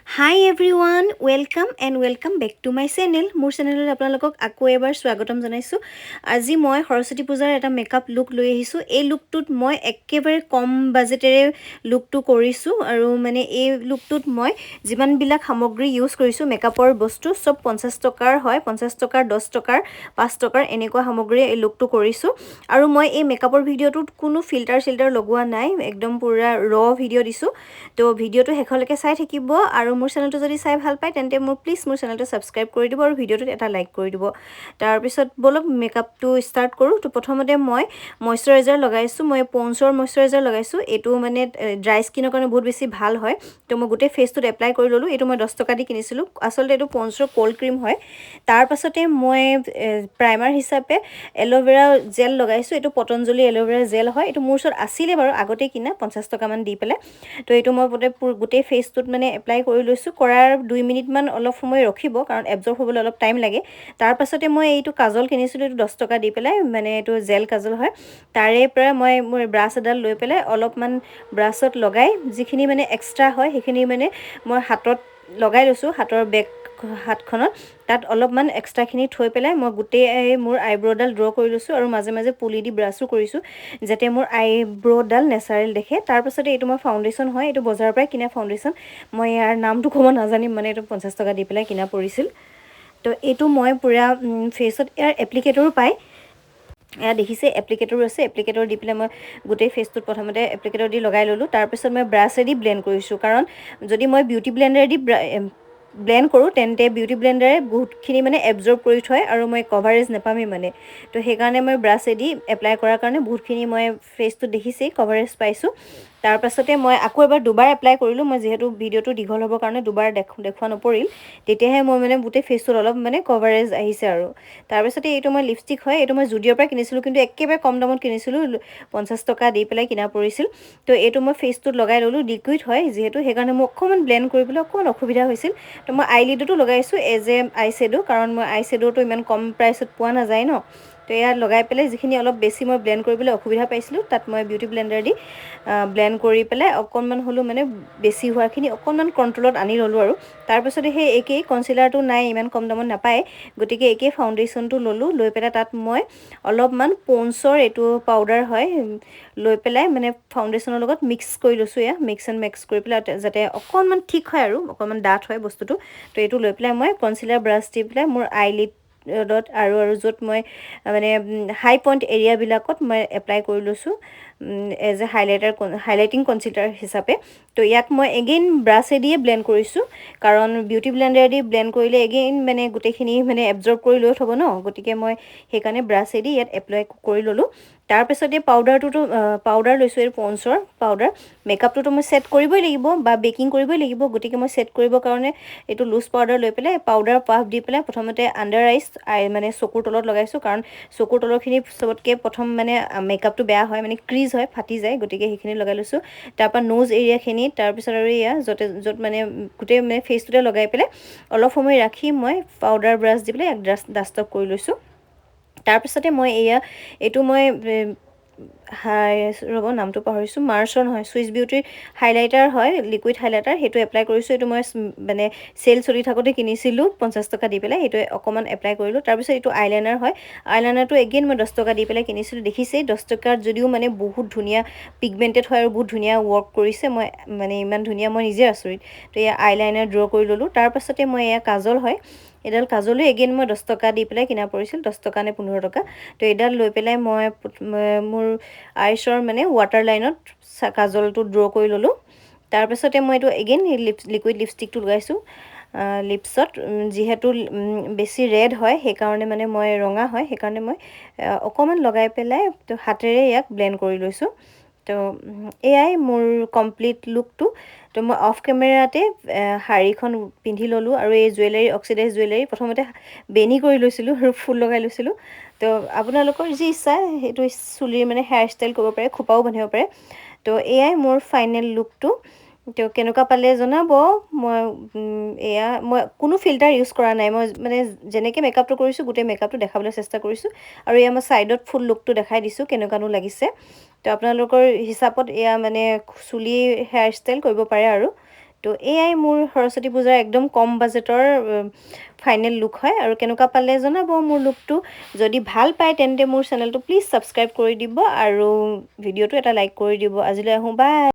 Hi everyone, welcome back to my channel. মোৰ চেনেলত আপোনালোকক আকৌ এবাৰ স্বাগতম জনাইছো। আজি মই সৰস্বতী পূজাৰ এটা মেকআপ লুক লৈ আহিছো। এই লুকটোত মই একেবাৰে কম বাজেটেৰে লুকটো কৰিছো আৰু মানে এই লুকটোত মই যিমান বিলাক সামগ্ৰী ইউজ কৰিছো মেকআপৰ বস্তু সব 50 টকাৰ হয়, 50 টকাৰ, 10 টকাৰ, 5 টকাৰ এনেকুৱা সামগ্ৰী এই লুকটো কৰিছো। আৰু মই এই মেকআপৰ ভিডিঅ'টোত কোনো ফিল্টাৰ লগোৱা নাই, একদম পুৰা ৰ ভিডিঅ' দিছো। তো ভিডিঅ'টো শেষলৈকে চাই থাকিব আৰু মোৰ চেনেলটো যদি চাই ভাল পায় তেন্তে মোৰ প্লিজ মোৰ চেনেলটো সাবস্ক্ৰাইব কৰি দিব আৰু ভিডিঅ'টোত এটা লাইক কৰি দিব। তাৰ পিছত বলক মেকআপটো ষ্টাৰ্ট কৰো। তো প্ৰথমতে মই ময়শ্চাৰাইজাৰ লগাইছো, মই পন্সৰ ময়শ্চাৰাইজাৰ লগাইছো। এটো মানে ড্ৰাই স্কিনৰ কাৰণে বহুত বেছি ভাল হয়। তো মই গোটেই ফেচটোত এপ্লাই কৰি ললো। এটো মই 10 টকা দি কিনিছিলো। আসলতে এটো পন্সৰ কোল্ড ক্ৰীম হয়। তাৰ পাছতে মই প্ৰাইমাৰ হিচাপে এল'ভেৰা জেল লগাইছো। এটো পতঞ্জলি এল'ভেৰা জেল হয়। এটো মোৰ ওচৰত আছিলে বাৰু আগতে কিনা 50 টকা মান দি পেলাই। তো এটো মই গোটেই ফেচটোত মানে এপ্লাই কৰি লৈছো। কৰাৰ 2 মিনিট মান অলপ সময় ৰখিব কাৰণ এবজৰ্ব হ'বলৈ অলপ টাইম লাগে। তাৰ পাছতে মই এইটো কাজল কিনিছিলো, এটো 10 টকা দি পেলাই, মানে এটো জেল কাজল হয়। তাৰে পৰা মই মোৰ ব্ৰাছ এডাল লৈ পেলাই অলপমান ব্ৰাছত লগাই যিখিনি মানে এক্সট্ৰা হয় সেইখিনি মানে মই হাতত লগাই লৈছো, হাতখনত তাত অলপমান এক্সট্ৰাখিনি থৈ পেলাই মই গোটেই মোৰ আইব্ৰ'ডাল ড্ৰ কৰি লৈছো আৰু মাজে মাজে পুলি দি ব্ৰাছো কৰিছো যাতে মোৰ আইব্ৰ'ডাল নেচাৰেল দেখে। তাৰ পাছতে এইটো মই ফাউণ্ডেশ্যন হয়, এইটো বজাৰৰ পৰাই কিনা ফাউণ্ডেশ্যন। মই ইয়াৰ নামটো ক'ব নাজানিম, মানে এইটো 50 টকা দি পেলাই কিনা পৰিছিল। তো এইটো মই পুৰা ফেচত, ইয়াৰ এপ্লিকেটৰো পায়। এয়া দেখিছে এপ্লিকেটৰো আছে। এপ্লিকেটৰ দি পেলাই মই গোটেই ফেচটোত প্ৰথমতে এপ্লিকেটৰ দি লগাই ল'লোঁ। তাৰপিছত মই ব্ৰাছেদি ব্লেণ্ড কৰিছোঁ, কাৰণ যদি মই বিউটি ব্লেণ্ডাৰেদি ব্লেণ্ড কৰোঁ তেন্তে বিউটি ব্লেণ্ডাৰে বহুতখিনি মানে এবজৰ্ব কৰি থয় আৰু মই কভাৰেজ নাপামেই মানে। তো সেইকাৰণে মই ব্ৰাছেদি এপ্লাই কৰাৰ কাৰণে বহুতখিনি মই ফেচটোত দেখিছেই কভাৰেজ পাইছোঁ। তাৰ পাছতে মই আকৌ এবাৰ দুবাৰ এপ্লাই কৰিলোঁ। মই যিহেতু ভিডিঅ'টো দীঘল হ'বৰ কাৰণে দুবাৰ দেখুওৱা নপৰিল, তেতিয়াহে মই মানে গোটেই ফেচটোত অলপ মানে কভাৰেজ আহিছে আৰু। তাৰপিছতে এইটো মই লিপষ্টিক হয়, এইটো মই জুডিঅ'ৰ পৰা কিনিছিলোঁ, কিন্তু একেবাৰে কম দামত কিনিছিলোঁ, 50 টকা দি পেলাই কিনা পৰিছিল। তো এইটো মই ফেচটোত লগাই ল'লোঁ, লিকুইড হয় যিহেতু, সেইকাৰণে মোক অকণমান ব্লেণ্ড কৰিবলৈ অকণমান অসুবিধা হৈছিল। তো মই আইলিডতো লগাইছোঁ এজ এ আই শ্বেডো, কাৰণ মই আই শ্বেডোটো ইমান কম প্ৰাইচত পোৱা নাযায় ন। তো ইয়াত লগাই পেলাই যিখিনি অলপ বেছি মই ব্লেণ্ড কৰিবলৈ অসুবিধা পাইছিলোঁ, তাত মই বিউটি ব্লেণ্ডাৰ দি ব্লেণ্ড কৰি পেলাই অকণমান হ'লেও মানে বেছি হোৱাখিনি অকণমান কণ্ট্ৰলত আনি ল'লোঁ আৰু। তাৰপিছতে সেই একেই কনচিলাৰটো নাই, ইমান কম দামত নাপায়, গতিকে একেই ফাউণ্ডেশ্যনটো ল'লোঁ। লৈ পেলাই তাত মই অলপমান পন্সৰ এইটো পাউডাৰ হয় লৈ পেলাই মানে ফাউণ্ডেশ্যনৰ লগত মিক্স কৰি লৈছোঁ। এয়া মিক্স কৰি পেলাই যাতে অকণমান ঠিক হয় আৰু অকণমান ডাঠ হয় বস্তুটো। তো এইটো লৈ পেলাই মই কনচিলাৰ ব্ৰাছ দি পেলাই মোৰ আইলিডত আৰু য'ত মই মানে হাই পইণ্ট এৰিয়াবিলাকত মই এপ্লাই কৰি লৈছোঁ এজ এ হাইলাইটিং কনচিলাৰ হিচাপে। তো ইয়াক মই এগেইন ব্ৰাছেদিয়ে ব্লেণ্ড কৰিছোঁ, কাৰণ বিউটি ব্লেণ্ডাৰেদি ব্লেণ্ড কৰিলে এগেইন মানে গোটেইখিনি মানে এবজৰ্ব কৰি লৈ থ'ব ন, গতিকে মই সেইকাৰণে ব্ৰাছেদি ইয়াত এপ্লাই কৰি ল'লোঁ। তাৰপিছতে পাউডাৰ লৈছোঁ, এই পন্সৰ পাউডাৰ। মেকআপটোতো মই ছেট কৰিবই লাগিব বা বেকিং কৰিবই লাগিব, গতিকে মই ছেট কৰিবৰ কাৰণে এইটো লুজ পাউডাৰ লৈ পেলাই পাউডাৰ পাফ দি পেলাই প্ৰথমতে আণ্ডাৰ আইচ মানে চকুৰ তলত লগাইছোঁ, কাৰণ চকুৰ তলৰখিনি চবতকৈ প্ৰথম মানে মেকআপটো বেয়া হয়, মানে ক্ৰিজ হয়, ফাটি যায়, গতিকে সেইখিনি লগাই লৈছোঁ। তাৰপৰা নোজ এৰিয়াখিনি, তাৰপিছত আৰু এয়া য'ত মানে গোটেই মানে ফেচটোতে লগাই পেলাই অলপ সময় ৰাখি মই পাউডাৰ ব্ৰাছ দি পেলাই ডাষ্ট অফ কৰি লৈছোঁ। তাৰপিছতে মই এইটো মই ৰ'ব নামটো পাহৰিছোঁ, মাৰ্চৰ নহয়, চুইচ বিউটিৰ হাইলাইটাৰ হয়, লিকুইড হাইলাইটাৰ, সেইটো এপ্লাই কৰিছোঁ। এইটো মই মানে চেল চলি থাকোঁতে কিনিছিলোঁ 50 টকা দি পেলাই, সেইটো অকণমান এপ্লাই কৰিলোঁ। তাৰপিছত এইটো আইলাইনাৰ হয়, আইলাইনাৰটো এগেইন মই 10 টকা দি পেলাই কিনিছিলোঁ, দেখিছেই 10 টকাত যদিও মানে বহুত ধুনীয়া পিগমেণ্টেড হয় আৰু বহুত ধুনীয়া ৱৰ্ক কৰিছে, মই মানে ইমান ধুনীয়া, মই নিজে আচৰিত। তো এয়া আইলাইনাৰ ড্ৰ কৰি ল'লোঁ। তাৰপাছতে মই এয়া কাজল হয়, এডাল কাজলো এগেইন মই 10 টকা দি পেলাই কিনা পৰিছিল, 10 টকা নে 15 টকা। তো এইডাল লৈ পেলাই মই মোৰ আইচৰ মানে ৱাটাৰ লাইনত কাজলটো ড্ৰ কৰি ল'লোঁ। তাৰপিছতে মই এইটো এগেইন লিকুইড লিপষ্টিকটো লগাইছোঁ লিপছত, যিহেতু বেছি ৰেড হয় সেইকাৰণে, মানে মই ৰঙা হয় সেইকাৰণে মই অকণমান লগাই পেলাই তো হাতেৰে ইয়াক ব্লেণ্ড কৰি লৈছোঁ। তো এয়াই মোৰ কমপ্লিট লুকটো। তো মই অফ কেমেৰাতে শাড়ীখন পিন্ধি ল'লোঁ আৰু এই অক্সিডাইজ জুৱেলাৰী প্ৰথমতে বেনি কৰি লৈছিলোঁ আৰু ফুল লগাই লৈছিলোঁ। তো আপোনালোকৰ যি ইচ্ছা সেইটো চুলিৰ মানে হেয়াৰ ষ্টাইল কৰিব পাৰে, খোপাও বান্ধিব পাৰে। তো এয়াই মোৰ ফাইনেল লুকটো। তো কেনেকুৱা পালে জনাব। মই কোনো ফিল্টাৰ ইউজ কৰা নাই, মই মানে যেনেকৈ মেকআপটো কৰিছোঁ গোটেই মেকআপটো দেখাবলৈ চেষ্টা কৰিছোঁ। আৰু এয়া মই ছাইডত ফুল লুকটো দেখাই দিছোঁ কেনেকুৱানো লাগিছে। তো আপোনালোকৰ হিচাপত এয়া মানে চুলি হেয়াৰ ষ্টাইল কৰিব পাৰে আৰু। তো এয়াই মোৰ সৰস্বতী পূজাৰ একদম কম বাজেটৰ ফাইনেল লুক হয় আৰু কেনেকুৱা পালে জনাব মোৰ লুকটো যদি ভাল পায় তেন্তে মোৰ চেনেলটো প্লিজ ছাবস্ক্ৰাইব কৰি দিব আৰু ভিডিঅ'টো এটা লাইক কৰি দিব আজিলৈ আহোঁ বাই